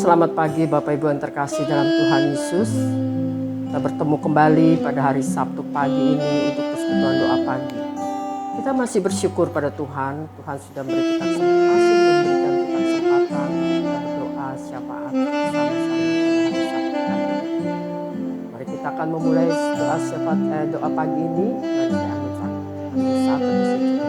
Selamat pagi Bapak Ibu yang terkasih dalam Tuhan Yesus. Kita bertemu kembali pada hari Sabtu pagi ini untuk persekutuan doa pagi. Kita masih bersyukur pada Tuhan. Tuhan sudah memberikan kesempatan kita berdoa syafaat bersama-sama pada hari Sabtu pagi. Mari kita akan memulai doa pagi ini. Mari saya ambil satu sejenak.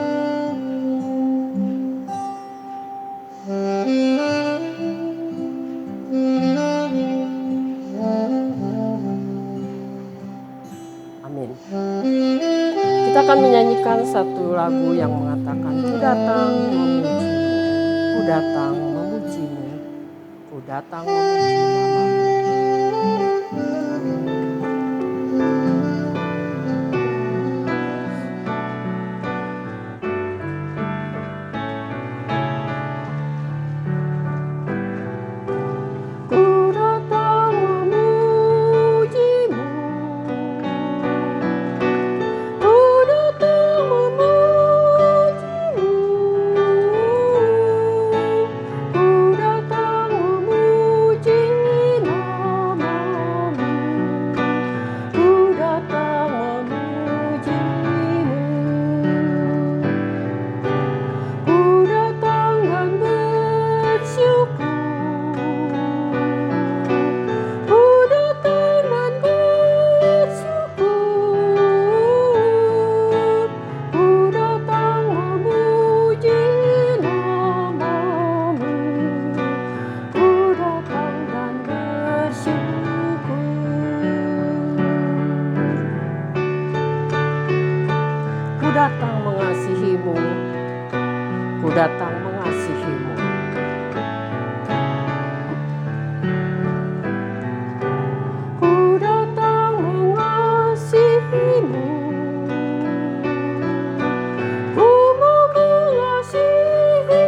Amin. Kita akan menyanyikan satu lagu yang mengatakan, Ku datang memujimu, ku datang memujimu, ku datang memuji namamu. Datang mengasihimu. Ku datang mengasihimu. Ku mau mengasihimu.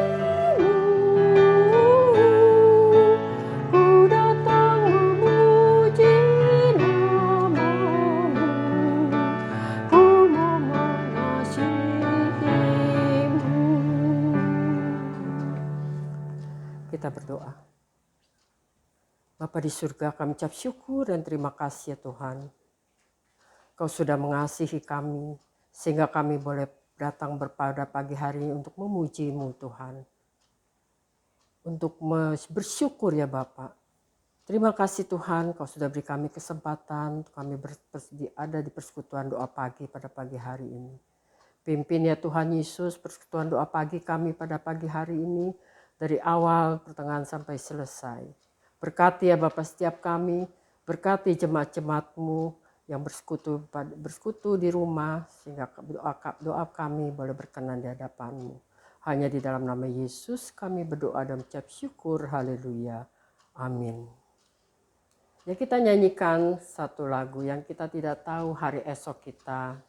Ku datang memuji namamu. Ku mau mengasihimu. Kita berdoa. Bapa di surga, kami ucap syukur dan terima kasih ya Tuhan. Kau sudah mengasihi kami sehingga kami boleh datang pada pagi hari ini untuk memuji-Mu Tuhan. Untuk bersyukur ya Bapa. Terima kasih Tuhan, Kau sudah beri kami kesempatan untuk kami ada di persekutuan doa pagi pada pagi hari ini. Pimpin ya Tuhan Yesus persekutuan doa pagi kami pada pagi hari ini. Dari awal, pertengahan sampai selesai. Berkati ya Bapa setiap kami, berkati jemaat-jemaat-Mu yang bersekutu di rumah, sehingga doa kami boleh berkenan di hadapan-Mu. Hanya di dalam nama Yesus kami berdoa dan ucap syukur, haleluya, amin. Ya, kita nyanyikan satu lagu yang kita tidak tahu hari esok kita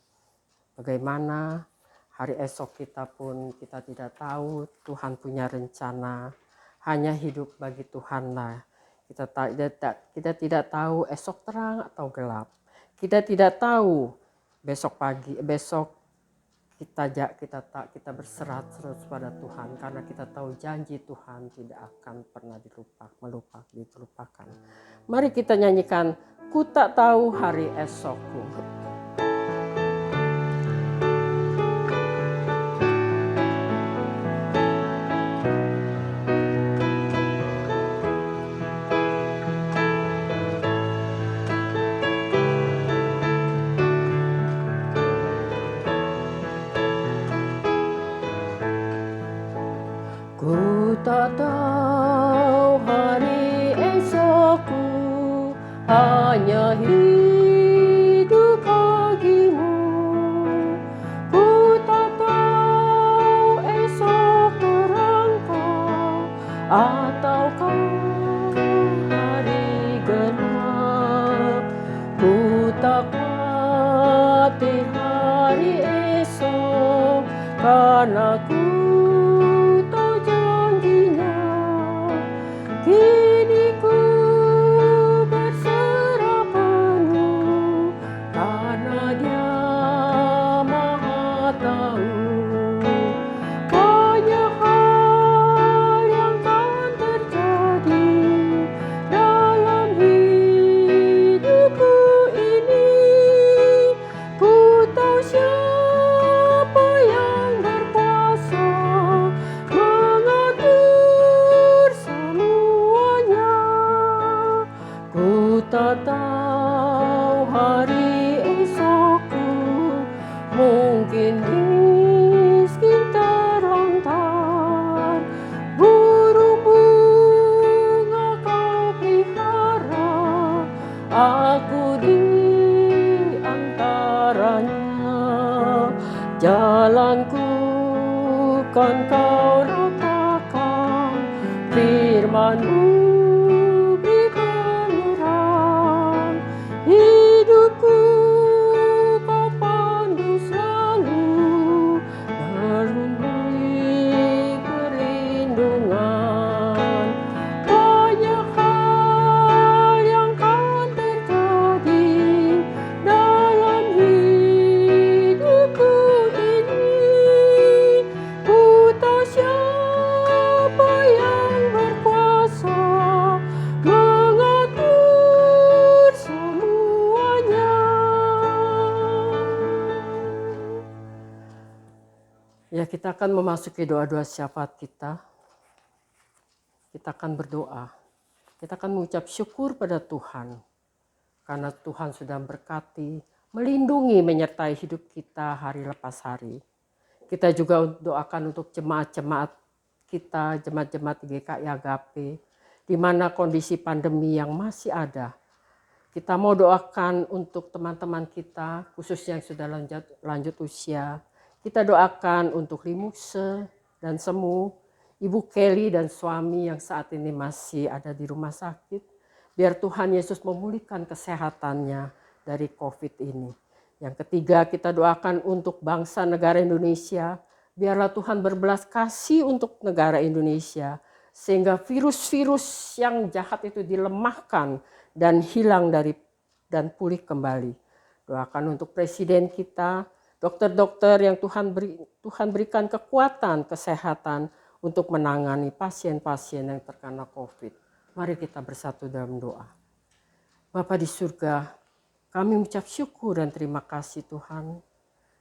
bagaimana. Hari esok kita pun kita tidak tahu, Tuhan punya rencana, hanya hidup bagi Tuhanlah. Kita tidak tahu esok terang atau gelap. Kita tidak tahu besok kita berserah terus pada Tuhan, karena kita tahu janji Tuhan tidak akan pernah dilupakan. Mari kita nyanyikan, Ku tak tahu hari esokku. Ku tak tahu hari esokku, hanya hidup bagimu. Ku tak tahu esok terangkau ataukah hari gelap. Ku tak khawatir hari esok, karena ku kini ku berserah penuh, karena Dia Maha Tahu. Banyak hal yang akan terjadi tahu hari esokku mungkin miskin terlantar, burung bunga kau pelihara, aku di antaranya. Jalanku kan kau ratakan, firman-Mu beri penerang, hidupku kau pandu selalu, dalam beri perlindungan. Banyak hal yang kan terjadi dalam hidupku ini, ku tahu siapa yang berkuasa mengatur semuanya. Ya, kita akan memasuki doa-doa syafaat kita. Kita akan berdoa. Kita akan mengucap syukur pada Tuhan karena Tuhan sudah berkati, melindungi, menyertai hidup kita hari lepas hari. Kita juga doakan untuk jemaat-jemaat kita, jemaat-jemaat GKI Agape, di mana kondisi pandemi yang masih ada. Kita mau doakan untuk teman-teman kita, khususnya yang sudah lanjut usia. Kita doakan untuk Limukse dan Semu, Ibu Kelly dan suami yang saat ini masih ada di rumah sakit. Biar Tuhan Yesus memulihkan kesehatannya dari COVID ini. Yang ketiga, kita doakan untuk bangsa negara Indonesia. Biarlah Tuhan berbelas kasih untuk negara Indonesia, sehingga virus-virus yang jahat itu dilemahkan dan hilang dan pulih kembali. Doakan untuk presiden kita, dokter-dokter yang Tuhan berikan kekuatan, kesehatan untuk menangani pasien-pasien yang terkena COVID. Mari kita bersatu dalam doa. Bapa di surga, kami mengucap syukur dan terima kasih Tuhan,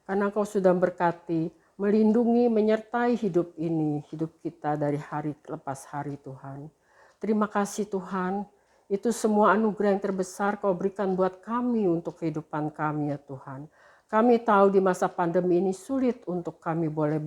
karena Engkau sudah berkati, melindungi, menyertai hidup ini, hidup kita dari hari lepas hari Tuhan. Terima kasih Tuhan, itu semua anugerah yang terbesar Kau berikan buat kami untuk kehidupan kami ya Tuhan. Kami tahu di masa pandemi ini sulit untuk kami boleh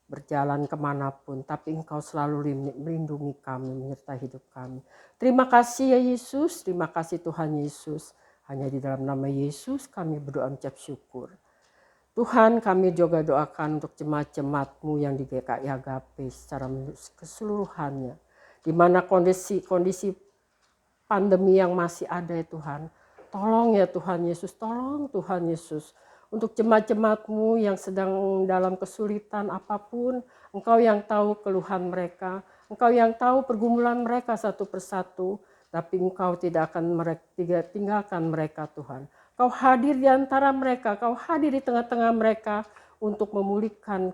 berjalan kemanapun, tapi Engkau selalu melindungi kami, menyertai hidup kami. Terima kasih ya Yesus, terima kasih Tuhan Yesus. Hanya di dalam nama Yesus kami berdoa mengucap syukur. Tuhan, kami juga doakan untuk jemaat-jemaat-Mu yang di GKI Agape secara keseluruhannya. Di mana kondisi pandemi yang masih ada ya Tuhan. Tolong ya Tuhan Yesus, tolong Tuhan Yesus. Untuk jemaat-jemaat-Mu yang sedang dalam kesulitan apapun, Engkau yang tahu keluhan mereka, Engkau yang tahu pergumulan mereka satu persatu, tapi Engkau tidak akan tinggalkan mereka Tuhan. Kau hadir di antara mereka, Kau hadir di tengah-tengah mereka untuk memulihkan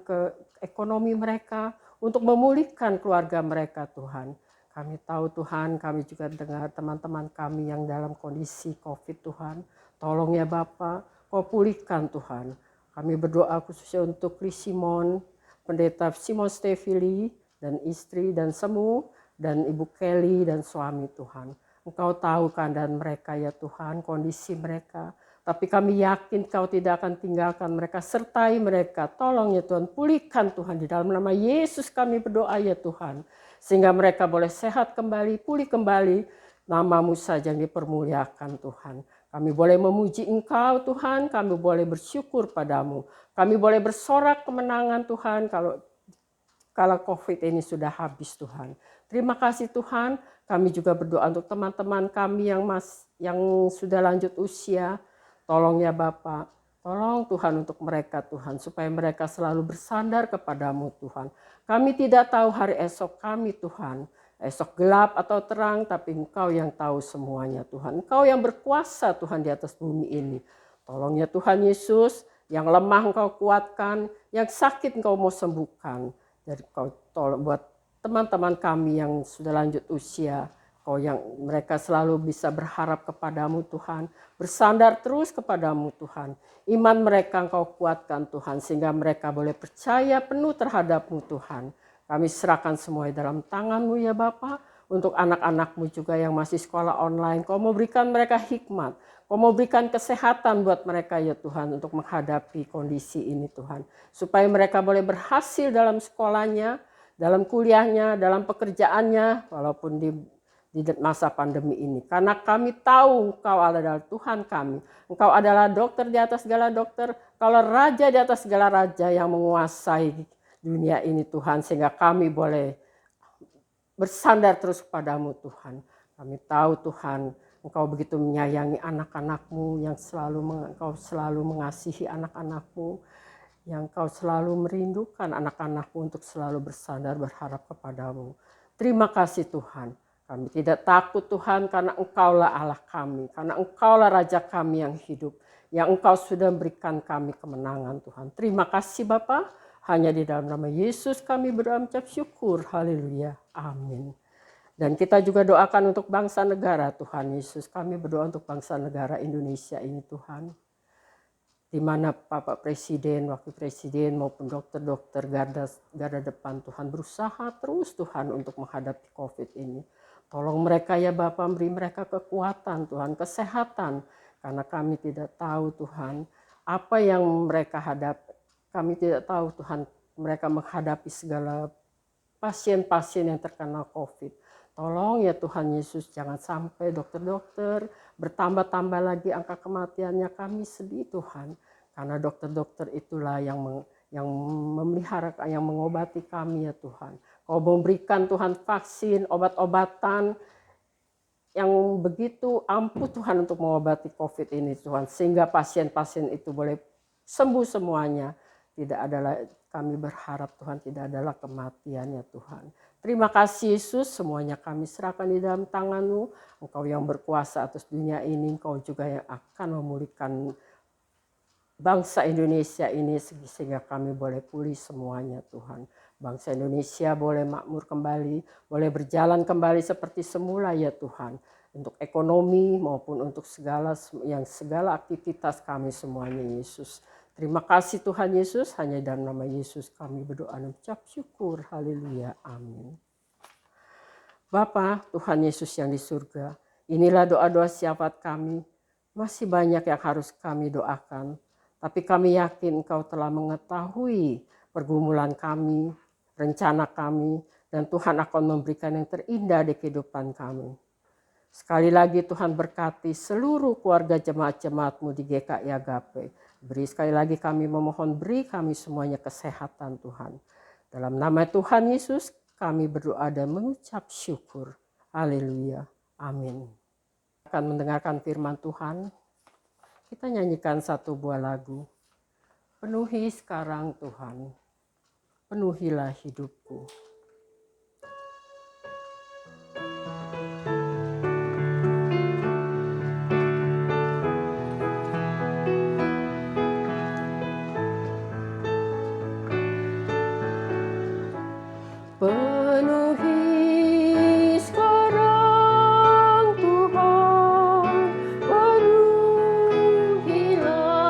ekonomi mereka, untuk memulihkan keluarga mereka Tuhan. Kami tahu Tuhan, kami juga dengar teman-teman kami yang dalam kondisi COVID Tuhan. Tolong ya Bapa, Kau pulihkan Tuhan. Kami berdoa khususnya untuk Chris Simon, Pendeta Simon Stevili, dan istri dan Semu, dan Ibu Kelly dan suami Tuhan. Engkau tahu keadaan mereka ya Tuhan, kondisi mereka. Tapi kami yakin Kau tidak akan tinggalkan mereka, sertai mereka. Tolong ya Tuhan, pulihkan Tuhan. Di dalam nama Yesus kami berdoa ya Tuhan. Sehingga mereka boleh sehat kembali, pulih kembali. Nama-Mu saja yang dipermuliakan Tuhan. Kami boleh memuji Engkau Tuhan, kami boleh bersyukur padamu. Kami boleh bersorak kemenangan Tuhan kalau COVID ini sudah habis Tuhan. Terima kasih Tuhan, kami juga berdoa untuk teman-teman kami yang sudah lanjut usia. Tolong ya Bapak, tolong Tuhan untuk mereka Tuhan, supaya mereka selalu bersandar kepadamu Tuhan. Kami tidak tahu hari esok kami Tuhan, esok gelap atau terang, tapi Engkau yang tahu semuanya Tuhan. Engkau yang berkuasa Tuhan di atas bumi ini. Tolong ya Tuhan Yesus, yang lemah Engkau kuatkan, yang sakit Engkau mau sembuhkan. Jadi Engkau tolong buat teman-teman kami yang sudah lanjut usia, Kau yang mereka selalu bisa berharap kepadamu Tuhan, bersandar terus kepadamu Tuhan. Iman mereka Engkau kuatkan Tuhan, sehingga mereka boleh percaya penuh terhadap-Mu Tuhan. Kami serahkan semua dalam tangan-Mu ya Bapa. Untuk anak-anak-Mu juga yang masih sekolah online, Kau mau berikan mereka hikmat. Kau mau berikan kesehatan buat mereka ya Tuhan untuk menghadapi kondisi ini Tuhan. Supaya mereka boleh berhasil dalam sekolahnya, dalam kuliahnya, dalam pekerjaannya, walaupun di masa pandemi ini. Karena kami tahu Engkau adalah Tuhan kami. Engkau adalah dokter di atas segala dokter. Engkau raja di atas segala raja yang menguasai dunia ini Tuhan. Sehingga kami boleh bersandar terus kepadamu Tuhan. Kami tahu Tuhan, Engkau begitu menyayangi anak-anak-Mu yang Engkau selalu mengasihi anak-anak-Mu. Yang Engkau selalu merindukan anak-anak-Mu untuk selalu bersandar berharap kepadamu. Terima kasih Tuhan. Kami tidak takut Tuhan karena Engkaulah Allah kami. Karena Engkaulah Raja kami yang hidup. Yang Engkau sudah berikan kami kemenangan Tuhan. Terima kasih Bapa. Hanya di dalam nama Yesus kami berdoa mengucap syukur. Haleluya. Amin. Dan kita juga doakan untuk bangsa negara Tuhan Yesus. Kami berdoa untuk bangsa negara Indonesia ini Tuhan. Di mana Bapak Presiden, Wakil Presiden maupun dokter-dokter garda depan Tuhan berusaha terus Tuhan untuk menghadapi COVID ini. Tolong mereka ya Bapak, beri mereka kekuatan Tuhan, kesehatan. Karena kami tidak tahu Tuhan apa yang mereka hadapi. Kami tidak tahu Tuhan mereka menghadapi segala pasien-pasien yang terkena COVID. Tolong ya Tuhan Yesus, jangan sampai dokter-dokter bertambah-tambah lagi angka kematiannya. Kami sedih Tuhan, karena dokter-dokter itulah yang memelihara, yang mengobati kami ya Tuhan. Kau memberikan Tuhan vaksin, obat-obatan yang begitu ampuh Tuhan untuk mengobati COVID ini Tuhan. Sehingga pasien-pasien itu boleh sembuh semuanya. Tidak adalah, kami berharap Tuhan tidak adalah kematian ya Tuhan. Terima kasih Yesus, semuanya kami serahkan di dalam tangan-Mu. Engkau yang berkuasa atas dunia ini, Engkau juga yang akan memulihkan bangsa Indonesia ini sehingga kami boleh pulih semuanya Tuhan. Bangsa Indonesia boleh makmur kembali, boleh berjalan kembali seperti semula ya Tuhan. Untuk ekonomi maupun untuk segala aktivitas kami semuanya Yesus. Terima kasih Tuhan Yesus, hanya dalam nama Yesus kami berdoa dan ucap syukur. Haleluya, amin. Bapa Tuhan Yesus yang di surga, inilah doa-doa syafaat kami. Masih banyak yang harus kami doakan, tapi kami yakin Engkau telah mengetahui pergumulan kami, rencana kami, dan Tuhan akan memberikan yang terindah di kehidupan kami. Sekali lagi Tuhan berkati seluruh keluarga jemaat-jemaat-Mu di GKI Agape. Beri sekali lagi kami memohon, beri kami semuanya kesehatan Tuhan. Dalam nama Tuhan Yesus kami berdoa dan mengucap syukur. Haleluya. Amin. Akan mendengarkan firman Tuhan. Kita nyanyikan satu buah lagu. Penuhi sekarang Tuhan. Penuhilah hidupku. Penuhi sekarang Tuhan, penuhilah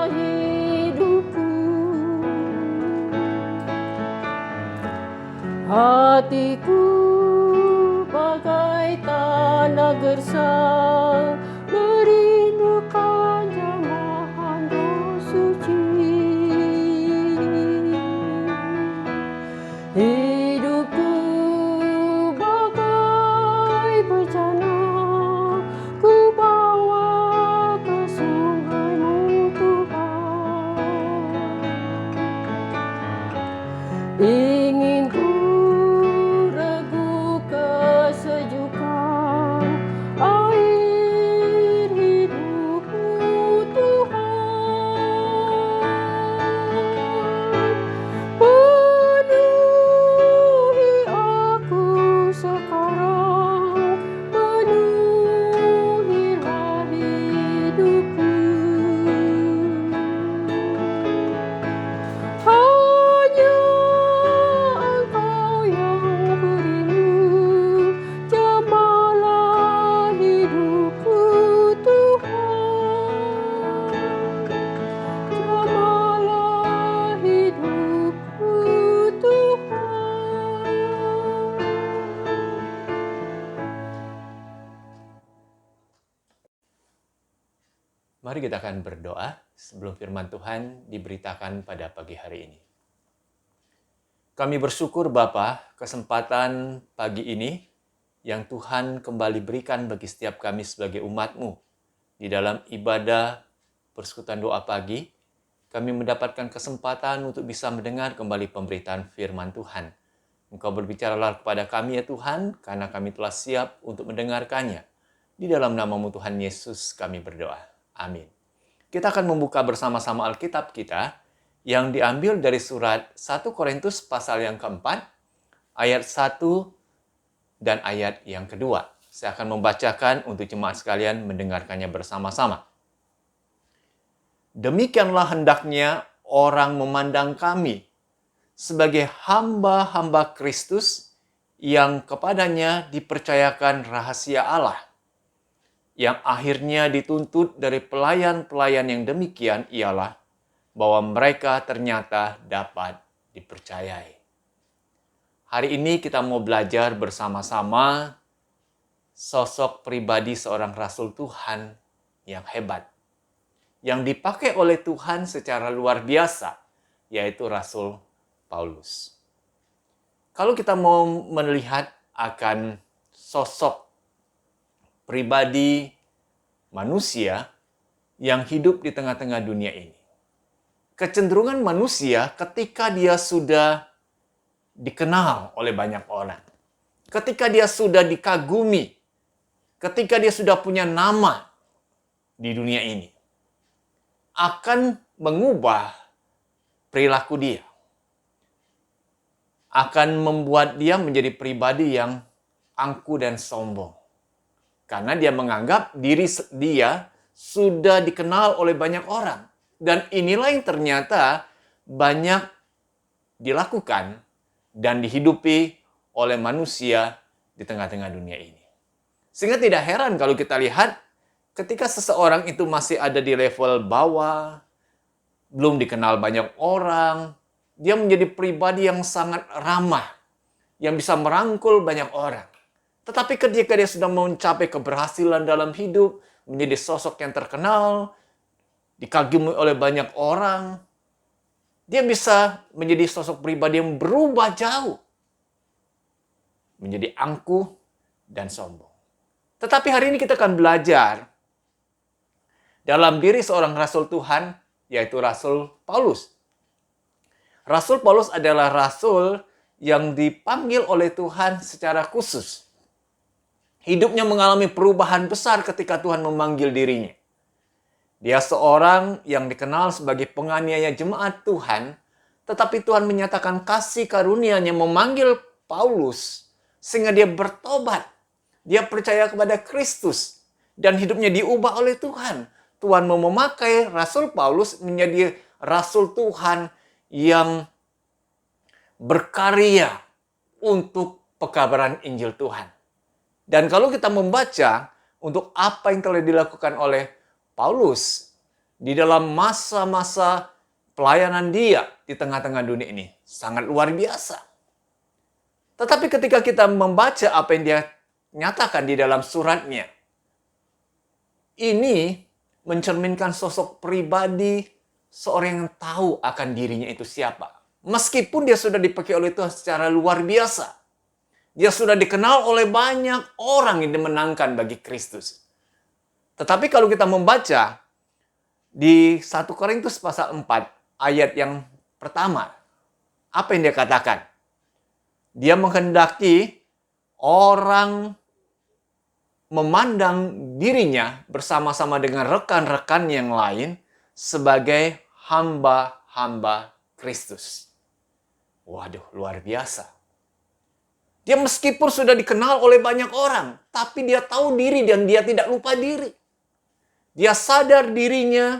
hidupku. Hatiku bagai tanah gersang, merindukan jamahan Roh Suci. Hidupku bagai bejana, ku bawa ke sungai-Mu Tuhan. Ingin ku regu kesejukan air Mari kita akan berdoa sebelum firman Tuhan diberitakan pada pagi hari ini. Kami bersyukur Bapa, kesempatan pagi ini yang Tuhan kembali berikan bagi setiap kami sebagai umat-Mu. Di dalam ibadah persekutuan doa pagi, kami mendapatkan kesempatan untuk bisa mendengar kembali pemberitaan firman Tuhan. Engkau berbicaralah kepada kami ya Tuhan, karena kami telah siap untuk mendengarkannya. Di dalam nama-Mu Tuhan Yesus kami berdoa. Amin. Kita akan membuka bersama-sama Alkitab kita yang diambil dari surat 1 Korintus pasal yang keempat, ayat 1 dan ayat yang kedua. Saya akan membacakan untuk jemaat sekalian mendengarkannya bersama-sama. Demikianlah hendaknya orang memandang kami sebagai hamba-hamba Kristus yang kepadanya dipercayakan rahasia Allah, yang akhirnya dituntut dari pelayan-pelayan yang demikian ialah bahwa mereka ternyata dapat dipercayai. Hari ini kita mau belajar bersama-sama sosok pribadi seorang Rasul Tuhan yang hebat, yang dipakai oleh Tuhan secara luar biasa, yaitu Rasul Paulus. Kalau kita mau melihat akan sosok pribadi manusia yang hidup di tengah-tengah dunia ini, kecenderungan manusia ketika dia sudah dikenal oleh banyak orang, ketika dia sudah dikagumi, ketika dia sudah punya nama di dunia ini, akan mengubah perilaku dia, akan membuat dia menjadi pribadi yang angkuh dan sombong. Karena dia menganggap diri dia sudah dikenal oleh banyak orang. Dan inilah yang ternyata banyak dilakukan dan dihidupi oleh manusia di tengah-tengah dunia ini. Sehingga tidak heran kalau kita lihat ketika seseorang itu masih ada di level bawah, belum dikenal banyak orang, dia menjadi pribadi yang sangat ramah, yang bisa merangkul banyak orang. Tetapi ketika dia sudah mencapai keberhasilan dalam hidup, menjadi sosok yang terkenal, dikagumi oleh banyak orang, dia bisa menjadi sosok pribadi yang berubah jauh, menjadi angkuh dan sombong. Tetapi hari ini kita akan belajar dalam diri seorang Rasul Tuhan, yaitu Rasul Paulus. Rasul Paulus adalah rasul yang dipanggil oleh Tuhan secara khusus. Hidupnya mengalami perubahan besar ketika Tuhan memanggil dirinya. Dia seorang yang dikenal sebagai penganiaya jemaat Tuhan, tetapi Tuhan menyatakan kasih karunia-Nya memanggil Paulus sehingga dia bertobat. Dia percaya kepada Kristus dan hidupnya diubah oleh Tuhan. Tuhan mau memakai Rasul Paulus menjadi Rasul Tuhan yang berkarya untuk pekabaran Injil Tuhan. Dan kalau kita membaca untuk apa yang telah dilakukan oleh Paulus di dalam masa-masa pelayanan dia di tengah-tengah dunia ini, sangat luar biasa. Tetapi ketika kita membaca apa yang dia nyatakan di dalam suratnya, ini mencerminkan sosok pribadi seorang yang tahu akan dirinya itu siapa. Meskipun dia sudah dipakai oleh Tuhan secara luar biasa, dia sudah dikenal oleh banyak orang yang dimenangkan bagi Kristus. Tetapi kalau kita membaca di 1 Korintus pasal 4 ayat yang pertama, apa yang dia katakan? Dia menghendaki orang memandang dirinya bersama-sama dengan rekan-rekan yang lain sebagai hamba-hamba Kristus. Waduh, luar biasa. Dia meskipun sudah dikenal oleh banyak orang, tapi dia tahu diri dan dia tidak lupa diri. Dia sadar dirinya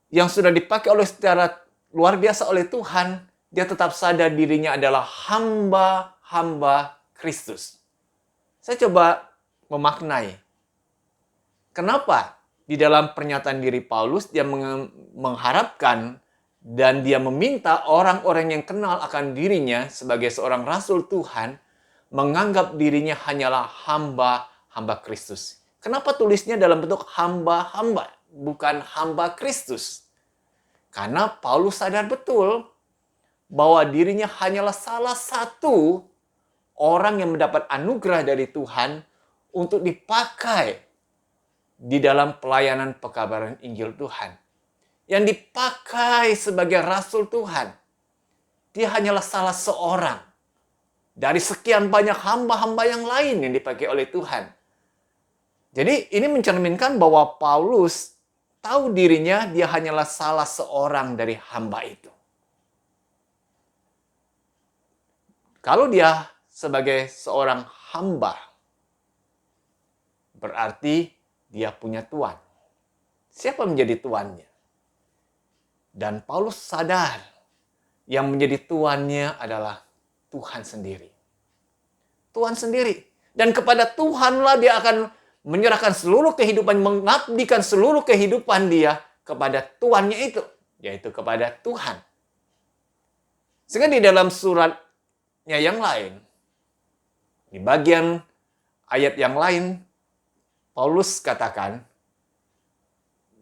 yang sudah dipakai oleh secara luar biasa oleh Tuhan, dia tetap sadar dirinya adalah hamba-hamba Kristus. Saya coba memaknai. Kenapa di dalam pernyataan diri Paulus dia mengharapkan dan dia meminta orang-orang yang kenal akan dirinya sebagai seorang rasul Tuhan menganggap dirinya hanyalah hamba-hamba Kristus. Kenapa tulisnya dalam bentuk hamba-hamba, bukan hamba Kristus? Karena Paulus sadar betul bahwa dirinya hanyalah salah satu orang yang mendapat anugerah dari Tuhan untuk dipakai di dalam pelayanan pekabaran Injil Tuhan. Yang dipakai sebagai rasul Tuhan. Dia hanyalah salah seorang dari sekian banyak hamba-hamba yang lain yang dipakai oleh Tuhan. Jadi ini mencerminkan bahwa Paulus tahu dirinya dia hanyalah salah seorang dari hamba itu. Kalau dia sebagai seorang hamba, berarti dia punya tuan. Siapa menjadi tuannya? Dan Paulus sadar yang menjadi tuannya adalah Tuhan sendiri. Tuhan sendiri. Dan kepada Tuhanlah dia akan menyerahkan seluruh kehidupan, mengabdikan seluruh kehidupan dia kepada tuannya itu, yaitu kepada Tuhan. Sehingga di dalam suratnya yang lain, di bagian ayat yang lain, Paulus katakan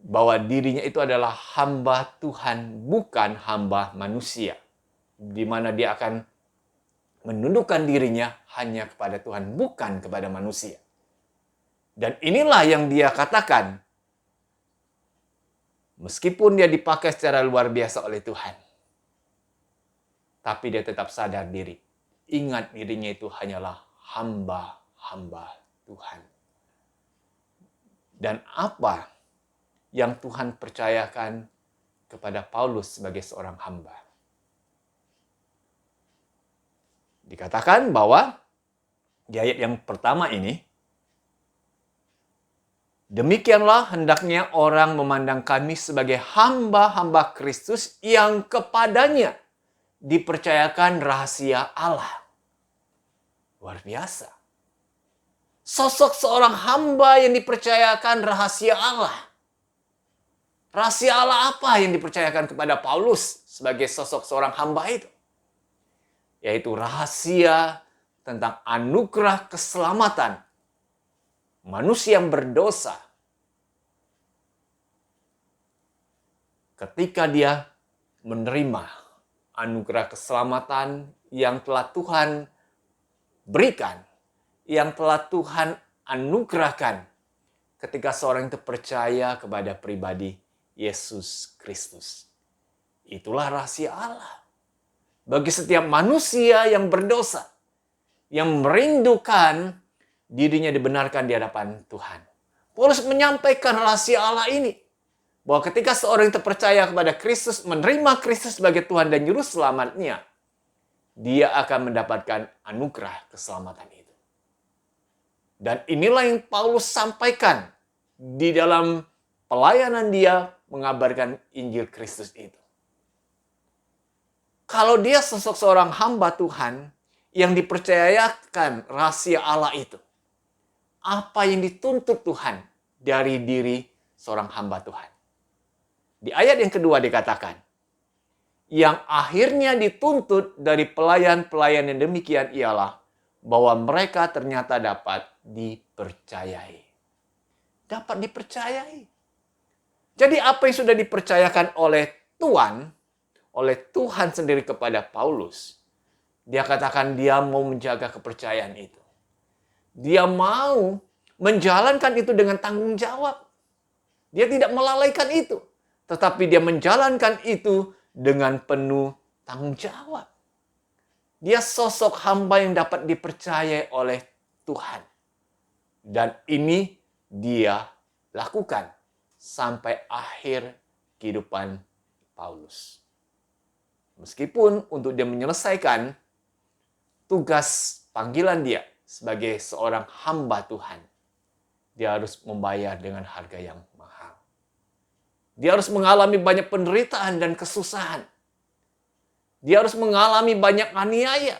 bahwa dirinya itu adalah hamba Tuhan, bukan hamba manusia. Di mana dia akan menundukkan dirinya hanya kepada Tuhan, bukan kepada manusia. Dan inilah yang dia katakan. Meskipun dia dipakai secara luar biasa oleh Tuhan, tapi dia tetap sadar diri. Ingat dirinya itu hanyalah hamba-hamba Tuhan. Dan apa yang Tuhan percayakan kepada Paulus sebagai seorang hamba? Dikatakan bahwa di ayat yang pertama ini, demikianlah hendaknya orang memandang kami sebagai hamba-hamba Kristus yang kepadanya dipercayakan rahasia Allah. Luar biasa. Sosok seorang hamba yang dipercayakan rahasia Allah. Rahasia Allah apa yang dipercayakan kepada Paulus sebagai sosok seorang hamba itu? Yaitu rahasia tentang anugerah keselamatan manusia yang berdosa ketika dia menerima anugerah keselamatan yang telah Tuhan berikan, yang telah Tuhan anugerahkan ketika seorang itu percaya kepada pribadi Yesus Kristus. Itulah rahasia Allah bagi setiap manusia yang berdosa, yang merindukan dirinya dibenarkan di hadapan Tuhan. Paulus menyampaikan rahasia Allah ini, bahwa ketika seorang itu percaya kepada Kristus, menerima Kristus sebagai Tuhan dan Juru Selamatnya, dia akan mendapatkan anugerah keselamatan itu. Dan inilah yang Paulus sampaikan di dalam pelayanan dia mengabarkan Injil Kristus itu. Kalau dia sosok seorang hamba Tuhan yang dipercayakan rahasia Allah itu, apa yang dituntut Tuhan dari diri seorang hamba Tuhan? Di ayat yang kedua dikatakan, yang akhirnya dituntut dari pelayan-pelayan yang demikian ialah bahwa mereka ternyata dapat dipercayai. Dapat dipercayai. Jadi apa yang sudah dipercayakan oleh Tuhan sendiri kepada Paulus, dia katakan dia mau menjaga kepercayaan itu. Dia mau menjalankan itu dengan tanggung jawab. Dia tidak melalaikan itu, tetapi dia menjalankan itu dengan penuh tanggung jawab. Dia sosok hamba yang dapat dipercaya oleh Tuhan. Dan ini dia lakukan sampai akhir kehidupan Paulus. Meskipun untuk dia menyelesaikan tugas panggilan dia sebagai seorang hamba Tuhan, dia harus membayar dengan harga yang mahal. Dia harus mengalami banyak penderitaan dan kesusahan. Dia harus mengalami banyak aniaya.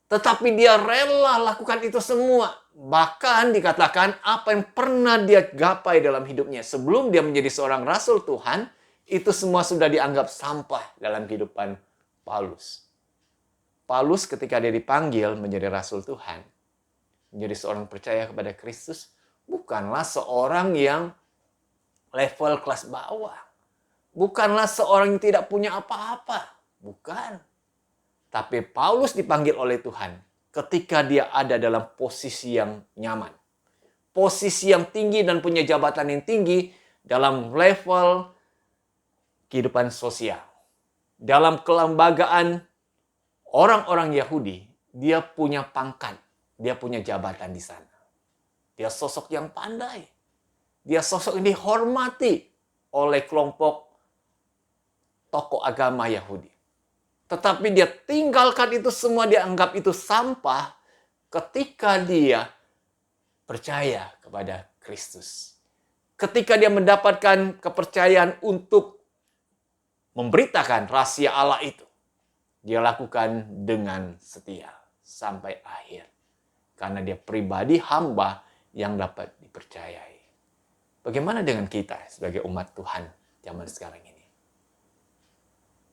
Tetapi dia rela lakukan itu semua. Bahkan dikatakan apa yang pernah dia gapai dalam hidupnya sebelum dia menjadi seorang rasul Tuhan, itu semua sudah dianggap sampah dalam kehidupan Paulus. Paulus ketika dia dipanggil menjadi rasul Tuhan, menjadi seorang percaya kepada Kristus, bukanlah seorang yang level kelas bawah. Bukanlah seorang yang tidak punya apa-apa. Bukan. Tapi Paulus dipanggil oleh Tuhan ketika dia ada dalam posisi yang nyaman. Posisi yang tinggi dan punya jabatan yang tinggi dalam level kehidupan sosial. Dalam kelembagaan orang-orang Yahudi, dia punya pangkat, dia punya jabatan di sana. Dia sosok yang pandai. Dia sosok yang dihormati oleh kelompok tokoh agama Yahudi. Tetapi dia tinggalkan itu semua, dia anggap itu sampah ketika dia percaya kepada Kristus. Ketika dia mendapatkan kepercayaan untuk memberitakan rahasia Allah itu, dia lakukan dengan setia sampai akhir. Karena dia pribadi hamba yang dapat dipercayai. Bagaimana dengan kita sebagai umat Tuhan zaman sekarang ini?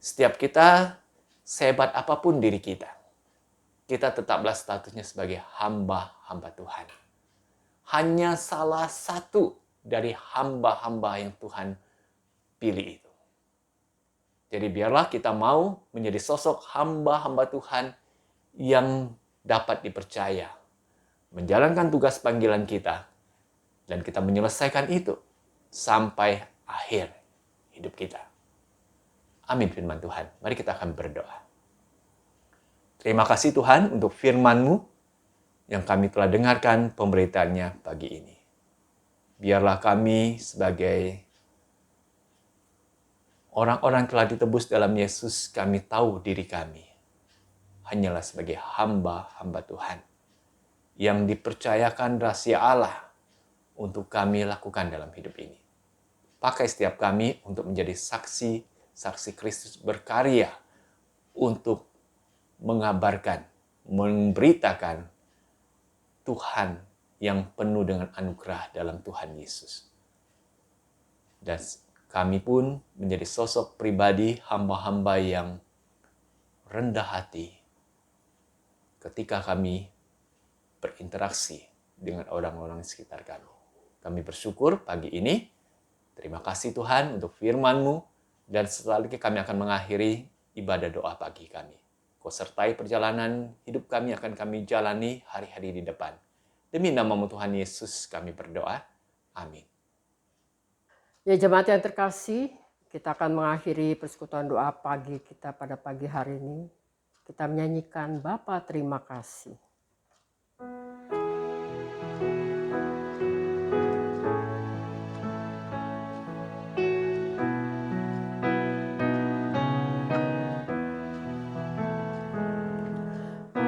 Setiap kita, sehebat apapun diri kita, kita tetaplah statusnya sebagai hamba-hamba Tuhan. Hanya salah satu dari hamba-hamba yang Tuhan pilih itu. Jadi biarlah kita mau menjadi sosok hamba-hamba Tuhan yang dapat dipercaya, menjalankan tugas panggilan kita, dan kita menyelesaikan itu sampai akhir hidup kita. Amin firman Tuhan. Mari kita akan berdoa. Terima kasih Tuhan untuk firman-Mu yang kami telah dengarkan pemberitaannya pagi ini. Biarlah kami sebagai orang-orang telah ditebus dalam Yesus, kami tahu diri kami hanyalah sebagai hamba-hamba Tuhan yang dipercayakan rahasia Allah untuk kami lakukan dalam hidup ini. Pakai setiap kami untuk menjadi saksi Kristus berkarya untuk mengabarkan, memberitakan Tuhan yang penuh dengan anugerah dalam Tuhan Yesus. Dan kami pun menjadi sosok pribadi hamba-hamba yang rendah hati ketika kami berinteraksi dengan orang-orang di sekitar kami. Kami bersyukur pagi ini. Terima kasih Tuhan untuk firman-Mu. Dan setelah lagi kami akan mengakhiri ibadah doa pagi kami. Kau sertai perjalanan hidup kami akan kami jalani hari-hari di depan. Demi nama-Mu Tuhan Yesus kami berdoa. Amin. Ya jemaat yang terkasih, kita akan mengakhiri persekutuan doa pagi kita pada pagi hari ini. Kita menyanyikan Bapa terima kasih.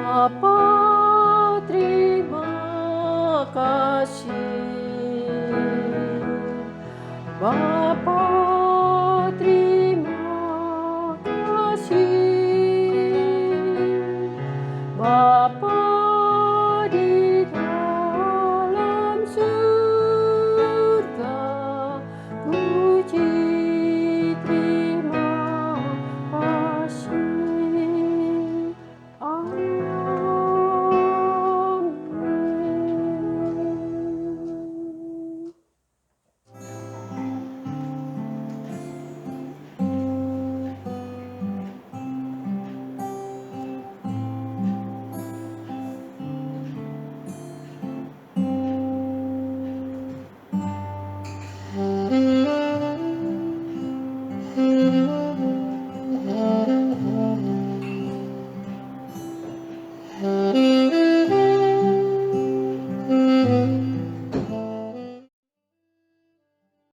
Bapa terima kasih. Bapa terima kasih. Bapa di dalam surga, puji terima kasih. Amin.